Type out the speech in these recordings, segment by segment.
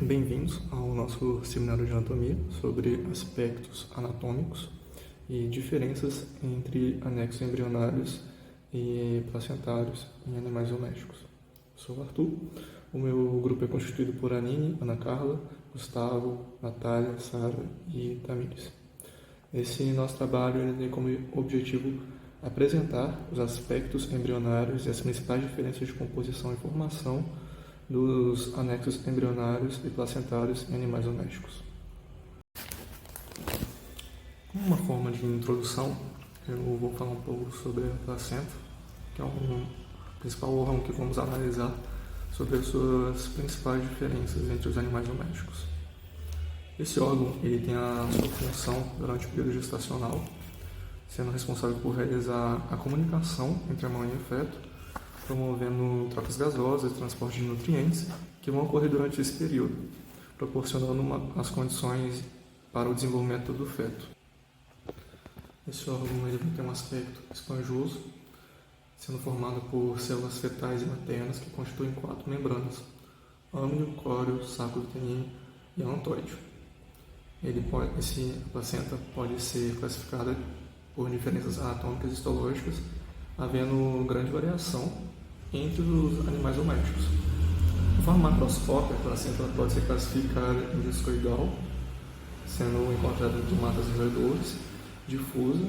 Bem-vindos ao nosso seminário de anatomia sobre aspectos anatômicos e diferenças entre anexos embrionários e placentários em animais domésticos. Eu sou o Arthur, o meu grupo é constituído por Anine, Ana Carla, Gustavo, Natália, Sara e Tamires. Esse nosso trabalho ele tem como objetivo apresentar os aspectos embrionários e as principais diferenças de composição e formação dos anexos embrionários e placentários em animais domésticos. Como uma forma de introdução, eu vou falar um pouco sobre a placenta, que é o principal órgão que vamos analisar sobre as suas principais diferenças entre os animais domésticos. Esse órgão ele tem a sua função durante o período gestacional, sendo responsável por realizar a comunicação entre a mãe e o feto, promovendo trocas gasosas e transporte de nutrientes que vão ocorrer durante esse período, proporcionando as condições para o desenvolvimento do feto. Esse órgão ele tem um aspecto esponjoso, sendo formado por células fetais e maternas que constituem 4 membranas: âmnio, córeo, saco uterino e alantoide. A placenta pode ser classificada por diferenças anatômicas e histológicas, havendo grande variação entre os animais domésticos. De forma macroscópica, a placenta pode ser classificada em discoidal, sendo encontrada em primatas e roedores, difusa,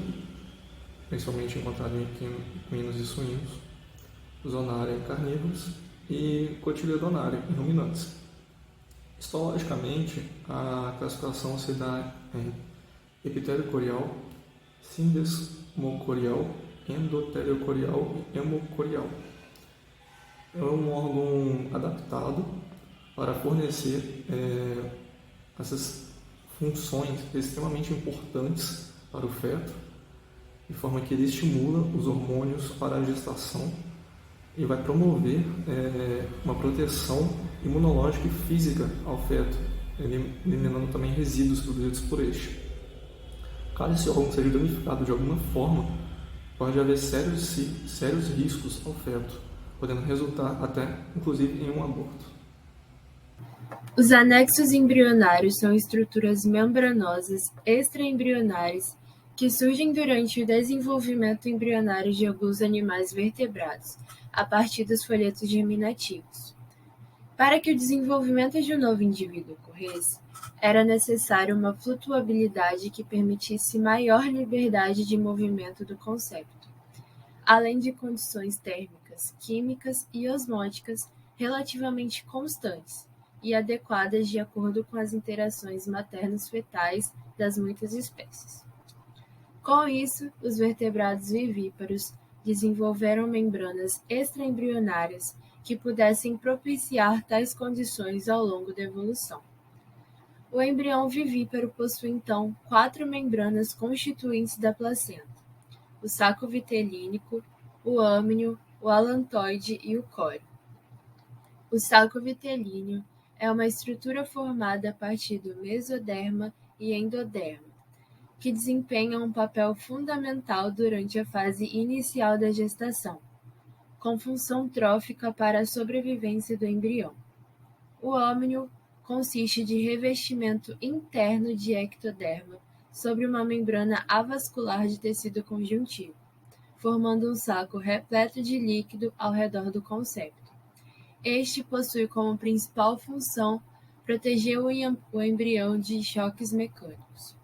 principalmente encontrada em equinos e suínos, zonária em carnívoros e cotiledonária em ruminantes. Histologicamente, a classificação se dá em epitélio corial, sindesmocorial, endotelio-corial e hemocorial. É um órgão adaptado para fornecer essas funções extremamente importantes para o feto, de forma que ele estimula os hormônios para a gestação e vai promover uma proteção imunológica e física ao feto, eliminando também resíduos produzidos por este. Caso esse órgão seja danificado de alguma forma, pode haver sérios riscos ao feto, podendo resultar até, inclusive, em um aborto. Os anexos embrionários são estruturas membranosas extraembrionárias que surgem durante o desenvolvimento embrionário de alguns animais vertebrados, a partir dos folhetos germinativos. Para que o desenvolvimento de um novo indivíduo ocorresse, era necessário uma flutuabilidade que permitisse maior liberdade de movimento do concepto, além de condições térmicas, químicas e osmóticas relativamente constantes e adequadas de acordo com as interações materno-fetais das muitas espécies. Com isso, os vertebrados vivíparos desenvolveram membranas extraembrionárias que pudessem propiciar tais condições ao longo da evolução. O embrião vivíparo possui, então, 4 membranas constituintes da placenta: o saco vitelínico, o âmnio, o alantoide e o córeo. O saco vitelíneo é uma estrutura formada a partir do mesoderma e endoderma, que desempenham um papel fundamental durante a fase inicial da gestação, com função trófica para a sobrevivência do embrião. O âmnio consiste de revestimento interno de ectoderma sobre uma membrana avascular de tecido conjuntivo, formando um saco repleto de líquido ao redor do concepto. Este possui como principal função proteger o embrião de choques mecânicos.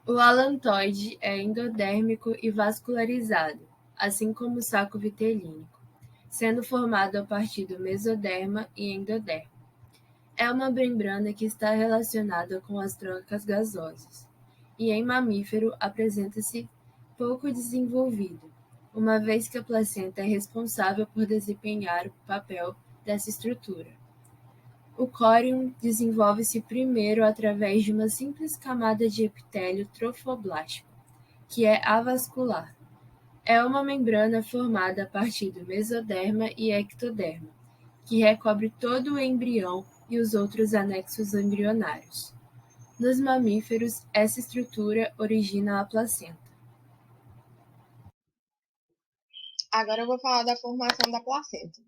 O alantoide é endodérmico e vascularizado, assim como o saco vitelínico, sendo formado a partir do mesoderma e endoderma. É uma membrana que está relacionada com as trocas gasosas, e em mamífero apresenta-se pouco desenvolvido, uma vez que a placenta é responsável por desempenhar o papel dessa estrutura. O córium desenvolve-se primeiro através de uma simples camada de epitélio trofoblástico, que é avascular. É uma membrana formada a partir do mesoderma e ectoderma, que recobre todo o embrião e os outros anexos embrionários. Nos mamíferos, essa estrutura origina a placenta. Agora eu vou falar da formação da placenta.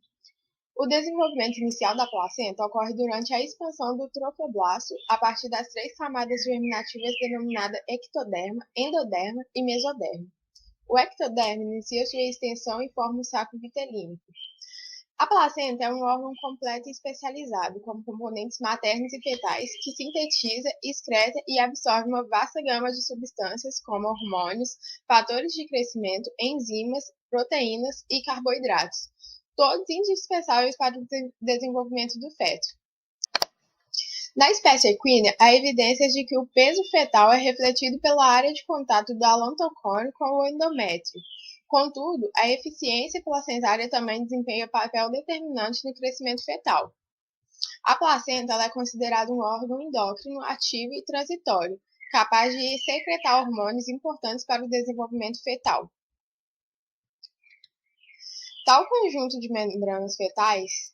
O desenvolvimento inicial da placenta ocorre durante a expansão do trofoblasto a partir das 3 camadas germinativas denominadas ectoderma, endoderma e mesoderma. O ectoderma inicia sua extensão e forma o saco vitelínico. A placenta é um órgão completo e especializado, com componentes maternos e fetais, que sintetiza, excreta e absorve uma vasta gama de substâncias, como hormônios, fatores de crescimento, enzimas, proteínas e carboidratos, todos indispensáveis para o desenvolvimento do feto. Na espécie equina, há evidências de que o peso fetal é refletido pela área de contato do alantocórnio com o endométrio. Contudo, a eficiência placentária também desempenha papel determinante no crescimento fetal. A placenta é considerada um órgão endócrino ativo e transitório, capaz de secretar hormônios importantes para o desenvolvimento fetal. Tal conjunto de membranas fetais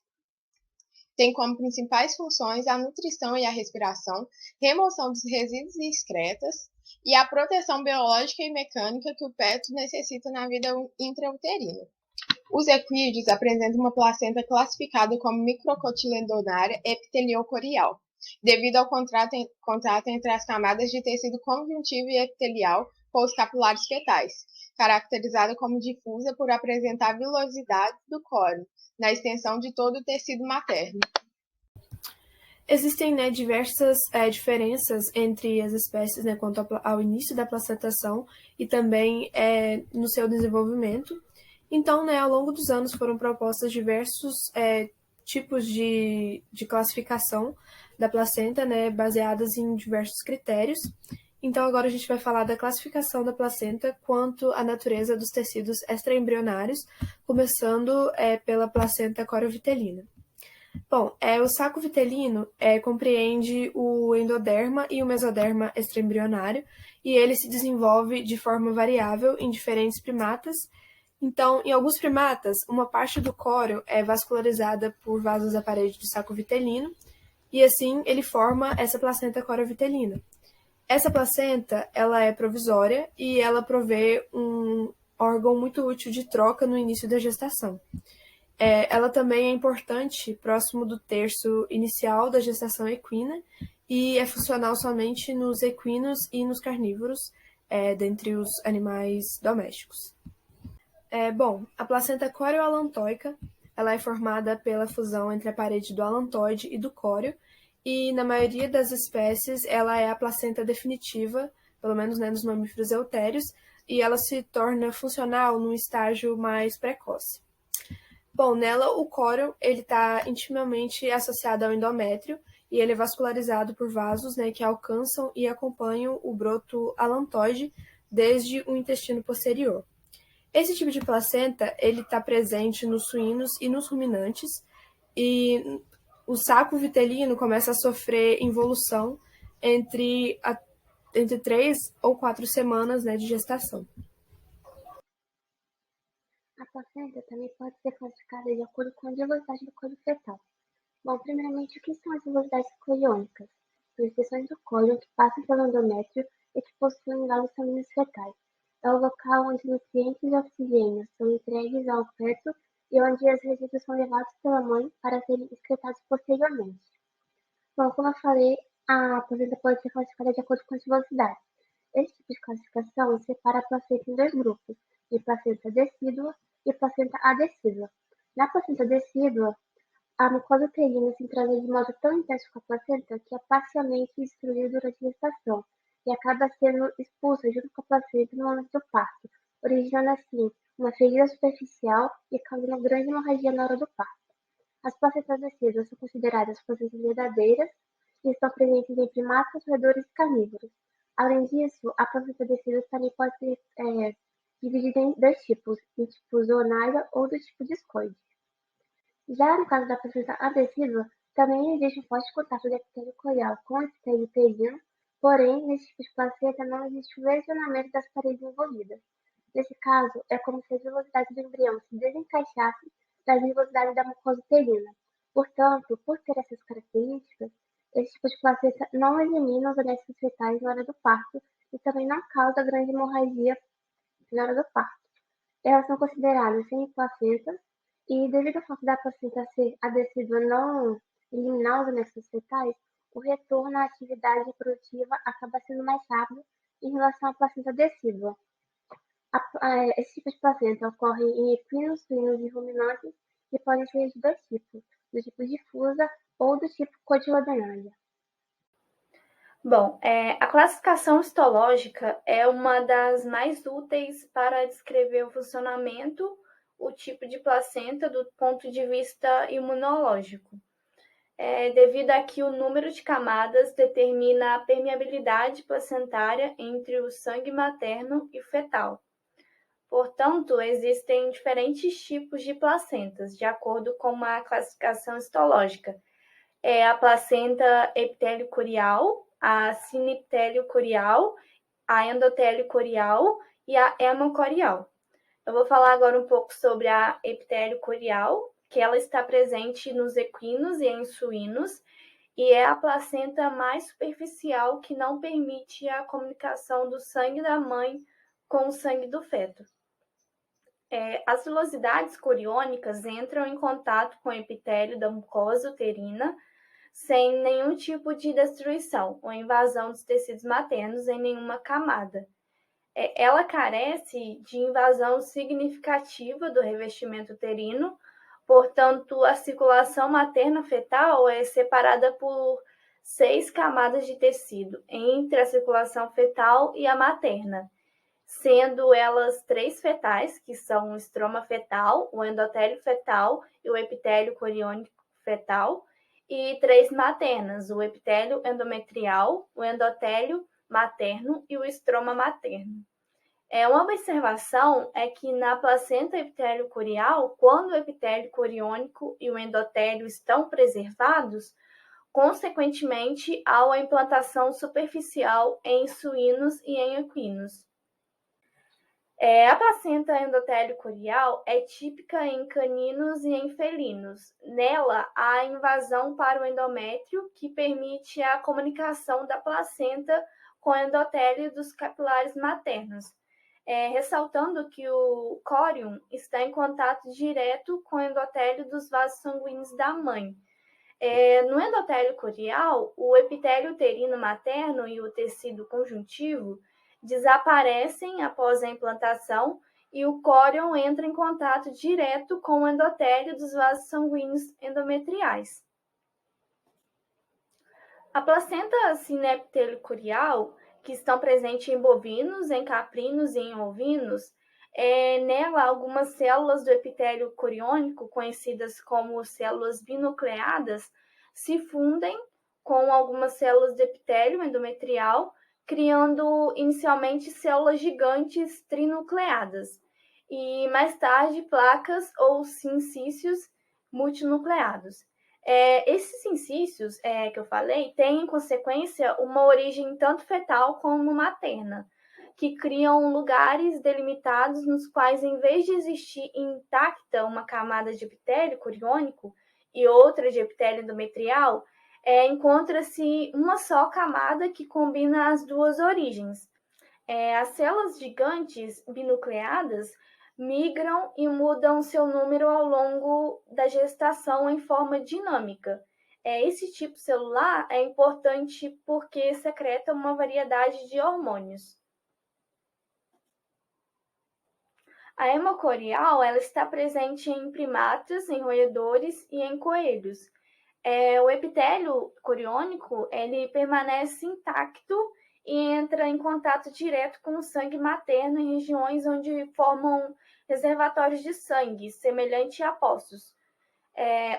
tem como principais funções a nutrição e a respiração, remoção dos resíduos e excretas, e a proteção biológica e mecânica que o feto necessita na vida intrauterina. Os equídeos apresentam uma placenta classificada como microcotiledonária epiteliocorial, devido ao contato entre as camadas de tecido conjuntivo e epitelial com os capilares fetais, caracterizada como difusa por apresentar vilosidade do córeo na extensão de todo o tecido materno. Existem, diversas diferenças entre as espécies, quanto ao início da placentação e também no seu desenvolvimento. Então, ao longo dos anos foram propostas diversos tipos de classificação da placenta, baseadas em diversos critérios. Então, agora a gente vai falar da classificação da placenta quanto à natureza dos tecidos extraembrionários, começando pela placenta corovitelina. Bom, o saco vitelino compreende o endoderma e o mesoderma extraembrionário, e ele se desenvolve de forma variável em diferentes primatas. Então, em alguns primatas, uma parte do córeo é vascularizada por vasos da parede do saco vitelino, e assim ele forma essa placenta corovitelina. Essa placenta, ela é provisória e ela provê um órgão muito útil de troca no início da gestação. Ela também é importante próximo do terço inicial da gestação equina e é funcional somente nos equinos e nos carnívoros, dentre os animais domésticos. Bom, a placenta coreo-alantóica ela é formada pela fusão entre a parede do alantóide e do córeo, e na maioria das espécies ela é a placenta definitiva, pelo menos nos mamíferos eutérios, e ela se torna funcional num estágio mais precoce. Bom, nela o córeo está intimamente associado ao endométrio e ele é vascularizado por vasos que alcançam e acompanham o broto alantóide desde o intestino posterior. Esse tipo de placenta ele está presente nos suínos e nos ruminantes, e o saco vitelino começa a sofrer involução entre 3 ou 4 semanas de gestação. A placenta também pode ser classificada de acordo com a velocidade do córeo fetal. Bom, primeiramente, o que são as velocidades coriônicas? São as seções do córeo que passam pelo endométrio e que possuem vasos sanguíneos fetais. É o local onde nutrientes e oxigênio são entregues ao feto e onde os resíduos são levados pela mãe para serem excretados posteriormente. Bom, como eu falei, a placenta pode ser classificada de acordo com as velocidades. Esse tipo de classificação separa a placenta em 2 grupos, de placenta decídua e placenta adecídua. Na placenta decídua, a mucosa uterina se entrosou de modo tão intenso com a placenta que é parcialmente destruída durante a gestação e acaba sendo expulsa junto com a placenta no momento do parto, originando assim uma ferida superficial e causando grande hemorragia na hora do parto. As placentas decíduas são consideradas placentas verdadeiras e estão presentes em primatas, roedores e carnívoros. Além disso, a placenta decídua também pode ser dividida em 2 tipos, do tipo zoonária ou do tipo discoide. Já no caso da placenta adecídua, também existe um forte contato do epitélio corial com o epitélio uterino, porém, nesse tipo de placenta não existe o lesionamento das paredes envolvidas. Nesse caso, é como se as velocidades do embrião se desencaixassem das velocidades da mucosa uterina. Portanto, por ter essas características, esse tipo de placenta não elimina os anéis fetais na hora do parto e também não causa grande hemorragia na hora do parto. Elas são consideradas semiplacentas E devido ao fato da placenta ser adesiva não eliminar os anexos fetais, o retorno à atividade reprodutiva acaba sendo mais rápido em relação à placenta adesiva. Esse tipo de placenta ocorre em equinos, suínos e ruminantes e podem ser de dois tipos, do tipo difusa ou do tipo cotilodenária. Bom, a classificação histológica é uma das mais úteis para descrever o funcionamento, o tipo de placenta do ponto de vista imunológico, devido a que o número de camadas determina a permeabilidade placentária entre o sangue materno e fetal. Portanto, existem diferentes tipos de placentas, de acordo com a classificação histológica. A placenta epitélio-curial, a sinepitélio-curial, a endotélio-curial e a hemocorial. Eu vou falar agora um pouco sobre a epitélio-curial, que ela está presente nos equinos e em suínos, e é a placenta mais superficial que não permite a comunicação do sangue da mãe com o sangue do feto. As vilosidades coriônicas entram em contato com o epitélio da mucosa uterina sem nenhum tipo de destruição ou invasão dos tecidos maternos em nenhuma camada. Ela carece de invasão significativa do revestimento uterino, portanto, a circulação materna-fetal é separada por 6 camadas de tecido entre a circulação fetal e a materna, sendo elas 3 fetais, que são o estroma fetal, o endotélio fetal e o epitélio coriônico fetal, e 3 maternas, o epitélio endometrial, o endotélio materno e o estroma materno. Uma observação é que na placenta epitélio-curial, quando o epitélio coriônico e o endotélio estão preservados, consequentemente, há uma implantação superficial em suínos e em equinos. A placenta endotélio-curial é típica em caninos e em felinos. Nela, há a invasão para o endométrio, que permite a comunicação da placenta com o endotélio dos capilares maternos, ressaltando que o córion está em contato direto com o endotélio dos vasos sanguíneos da mãe. No endotélio curial, o epitélio uterino materno e o tecido conjuntivo desaparecem após a implantação e o córion entra em contato direto com o endotélio dos vasos sanguíneos endometriais. A placenta sinepitélio-curial, que estão presentes em bovinos, em caprinos e em ovinos, nela algumas células do epitélio coriônico, conhecidas como células binucleadas, se fundem com algumas células do epitélio endometrial, criando inicialmente células gigantes trinucleadas e mais tarde placas ou sincícios multinucleados. Esses sincícios que eu falei têm, em consequência, uma origem tanto fetal como materna, que criam lugares delimitados nos quais, em vez de existir intacta uma camada de epitélio coriônico e outra de epitélio endometrial, encontra-se uma só camada que combina as duas origens. As células gigantes binucleadas migram e mudam seu número ao longo da gestação em forma dinâmica. Esse tipo celular é importante porque secreta uma variedade de hormônios. A hemocorial ela está presente em primatas, em roedores e em coelhos. O epitélio coriônico ele permanece intacto e entra em contato direto com o sangue materno em regiões onde formam reservatórios de sangue, semelhante a poços.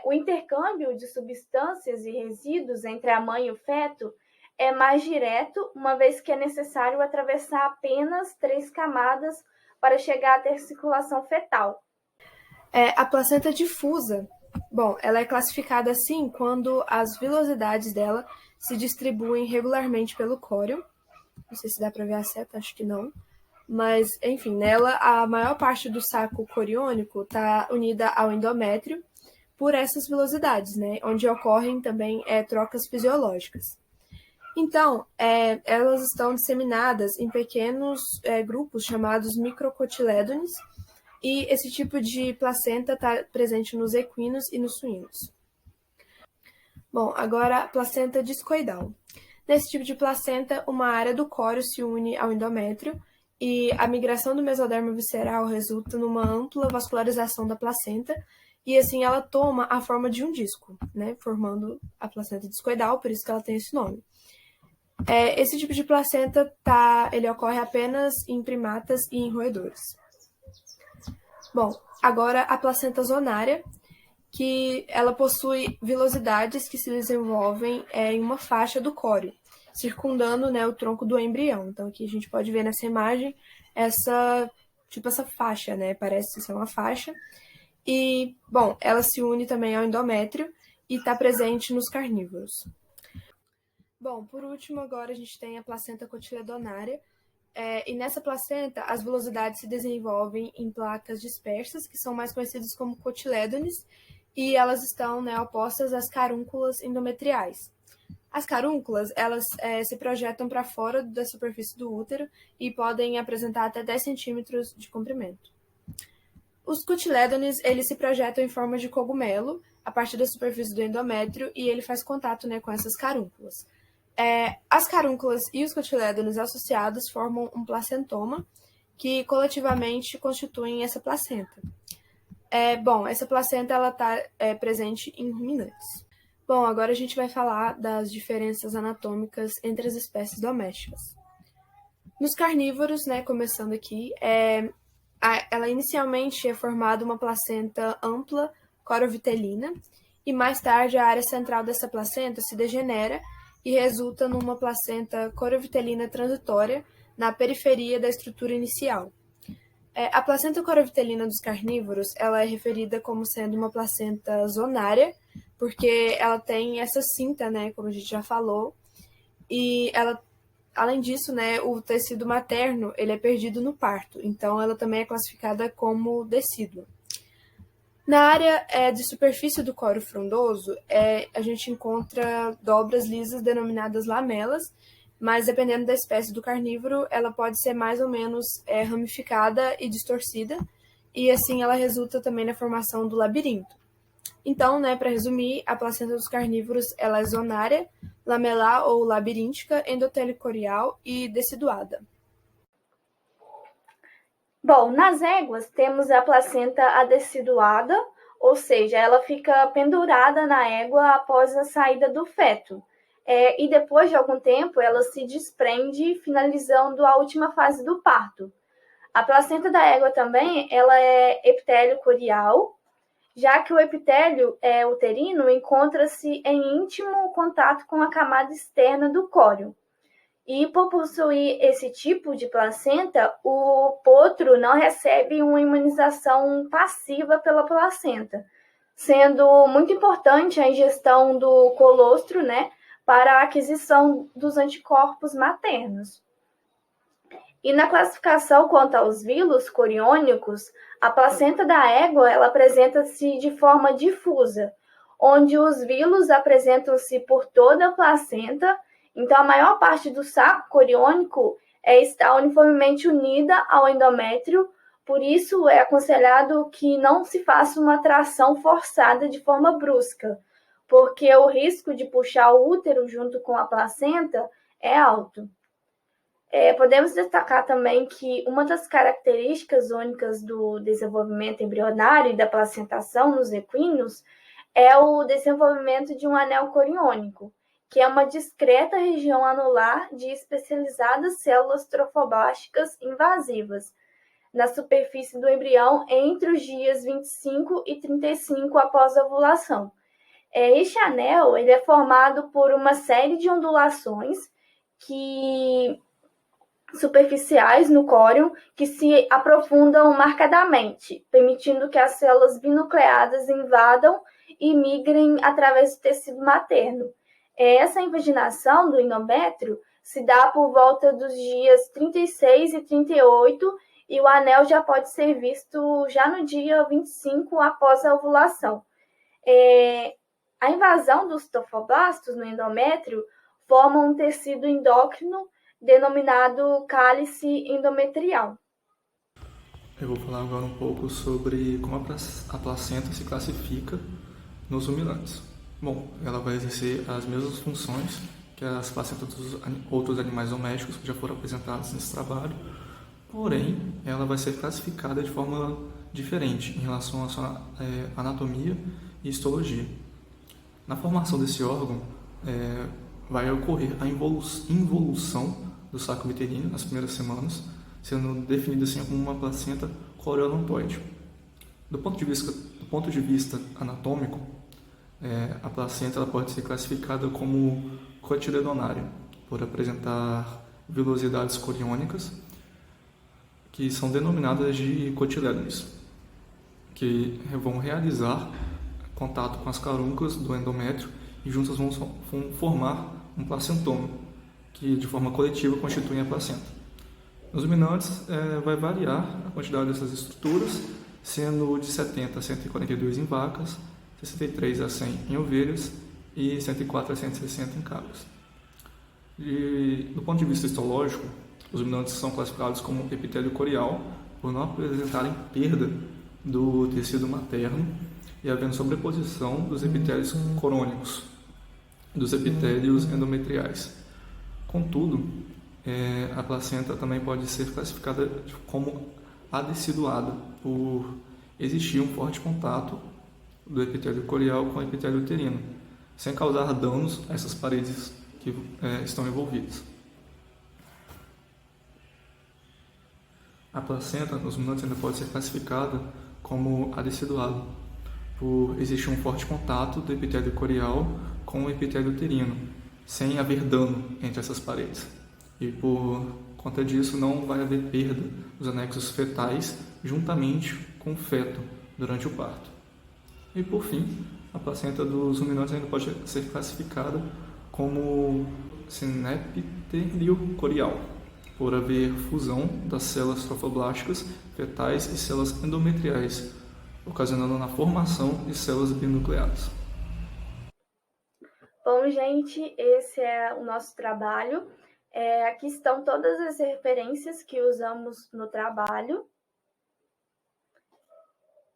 O intercâmbio de substâncias e resíduos entre a mãe e o feto é mais direto, uma vez que é necessário atravessar apenas 3 camadas para chegar a ter circulação fetal. A placenta difusa, ela é classificada assim quando as vilosidades dela se distribuem regularmente pelo córion. Não sei se dá para ver a seta, acho que não. Mas, enfim, nela a maior parte do saco coriônico está unida ao endométrio por essas vilosidades, né? Onde ocorrem também trocas fisiológicas. Então, elas estão disseminadas em pequenos grupos chamados microcotilédones, E esse tipo de placenta está presente nos equinos e nos suínos. Bom, agora a placenta discoidal. Nesse tipo de placenta, uma área do córeo se une ao endométrio e a migração do mesodermo visceral resulta numa ampla vascularização da placenta e assim ela toma a forma de um disco, né, formando a placenta discoidal, por isso que ela tem esse nome. Esse tipo de placenta ele ocorre apenas em primatas e em roedores. Bom, agora a placenta zonária, que ela possui vilosidades que se desenvolvem em uma faixa do córeo, circundando, né, o tronco do embrião. Então aqui a gente pode ver nessa imagem essa faixa, né? Parece ser uma faixa. E, bom, ela se une também ao endométrio e está presente nos carnívoros. Bom, por último, agora a gente tem a placenta cotiledonária. E nessa placenta, as vilosidades se desenvolvem em placas dispersas, que são mais conhecidas como cotilédones, e elas estão, né, opostas às carúnculas endometriais. As carúnculas, elas se projetam para fora da superfície do útero e podem apresentar até 10 centímetros de comprimento. Os cotilédones, eles se projetam em forma de cogumelo a partir da superfície do endométrio e ele faz contato, né, com essas carúnculas. As carúnculas e os cotilédones associados formam um placentoma que coletivamente constituem essa placenta. Bom, essa placenta está presente em ruminantes. Bom, agora a gente vai falar das diferenças anatômicas entre as espécies domésticas. Nos carnívoros, né, começando aqui, ela inicialmente é formada uma placenta ampla, corovitelina, e mais tarde a área central dessa placenta se degenera e resulta numa placenta corovitelina transitória na periferia da estrutura inicial. A placenta corovitelina dos carnívoros ela é referida como sendo uma placenta zonária, porque ela tem essa cinta, né, como a gente já falou, e ela, além disso, né, o tecido materno ele é perdido no parto, então ela também é classificada como decídua. Na área de superfície do córeo frondoso, a gente encontra dobras lisas denominadas lamelas, mas dependendo da espécie do carnívoro, ela pode ser mais ou menos ramificada e distorcida, e assim ela resulta também na formação do labirinto. Então, né, para resumir, a placenta dos carnívoros ela é zonária, lamelar ou labiríntica, endotelicorial e deciduada. Bom, nas éguas temos a placenta adeciduada, ou seja, ela fica pendurada na égua após a saída do feto. E depois de algum tempo ela se desprende, finalizando a última fase do parto. A placenta da égua também ela é epitélio corial, já que o epitélio uterino encontra-se em íntimo contato com a camada externa do córeo. E por possuir esse tipo de placenta, o potro não recebe uma imunização passiva pela placenta, sendo muito importante a ingestão do colostro, né, para a aquisição dos anticorpos maternos. E na classificação quanto aos vilos coriônicos, a placenta da égua ela apresenta-se de forma difusa, onde os vilos apresentam-se por toda a placenta. Então, a maior parte do saco coriônico está uniformemente unida ao endométrio, por isso é aconselhado que não se faça uma tração forçada de forma brusca, porque o risco de puxar o útero junto com a placenta é alto. Podemos destacar também que uma das características únicas do desenvolvimento embrionário e da placentação nos equinos é o desenvolvimento de um anel coriônico, que é uma discreta região anular de especializadas células trofoblásticas invasivas na superfície do embrião entre os dias 25 e 35 após a ovulação. Este anel ele é formado por uma série de ondulações superficiais no córeo que se aprofundam marcadamente, permitindo que as células binucleadas invadam e migrem através do tecido materno. Essa invaginação do endométrio se dá por volta dos dias 36 e 38 e o anel já pode ser visto já no dia 25 após a ovulação. A invasão dos trofoblastos no endométrio forma um tecido endócrino denominado cálice endometrial. Eu vou falar agora um pouco sobre como a placenta se classifica nos ruminantes. Bom, ela vai exercer as mesmas funções que as placentas dos outros animais domésticos que já foram apresentados nesse trabalho, porém, ela vai ser classificada de forma diferente em relação à sua anatomia e histologia. Na formação desse órgão, vai ocorrer a involução do saco vitelino nas primeiras semanas, sendo definida assim como uma placenta coriolontoide. Do ponto de vista anatômico, a placenta ela pode ser classificada como cotiledonária, por apresentar vilosidades coriônicas, que são denominadas de cotilédones, que vão realizar contato com as caruncas do endométrio e juntas vão formar um placentoma, que de forma coletiva constituem a placenta. Nos ruminantes, vai variar a quantidade dessas estruturas, sendo de 70 a 142 em vacas, 63 a 100 em ovelhas e 104 a 160 em cabras. Do ponto de vista histológico, os ruminantes são classificados como epitélio corial por não apresentarem perda do tecido materno e havendo sobreposição dos epitélios corônicos, dos epitélios endometriais. Contudo, a placenta também pode ser classificada como adeciduada, por existir um forte contato do epitélio corial com o epitélio uterino, sem causar danos a essas paredes que estão envolvidas. A placenta nos ruminantes ainda pode ser classificada como adeciduada, por existir um forte contato do epitélio corial com o epitélio uterino, sem haver dano entre essas paredes. E por conta disso não vai haver perda dos anexos fetais juntamente com o feto durante o parto. E por fim, a placenta dos ruminantes ainda pode ser classificada como sinéptero corial, por haver fusão das células trofoblásticas fetais e células endometriais, ocasionando na formação de células binucleadas. Bom, gente, esse é o nosso trabalho. Aqui estão todas as referências que usamos no trabalho.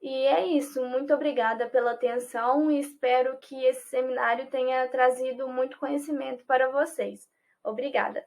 E é isso. Muito obrigada pela atenção e espero que esse seminário tenha trazido muito conhecimento para vocês. Obrigada.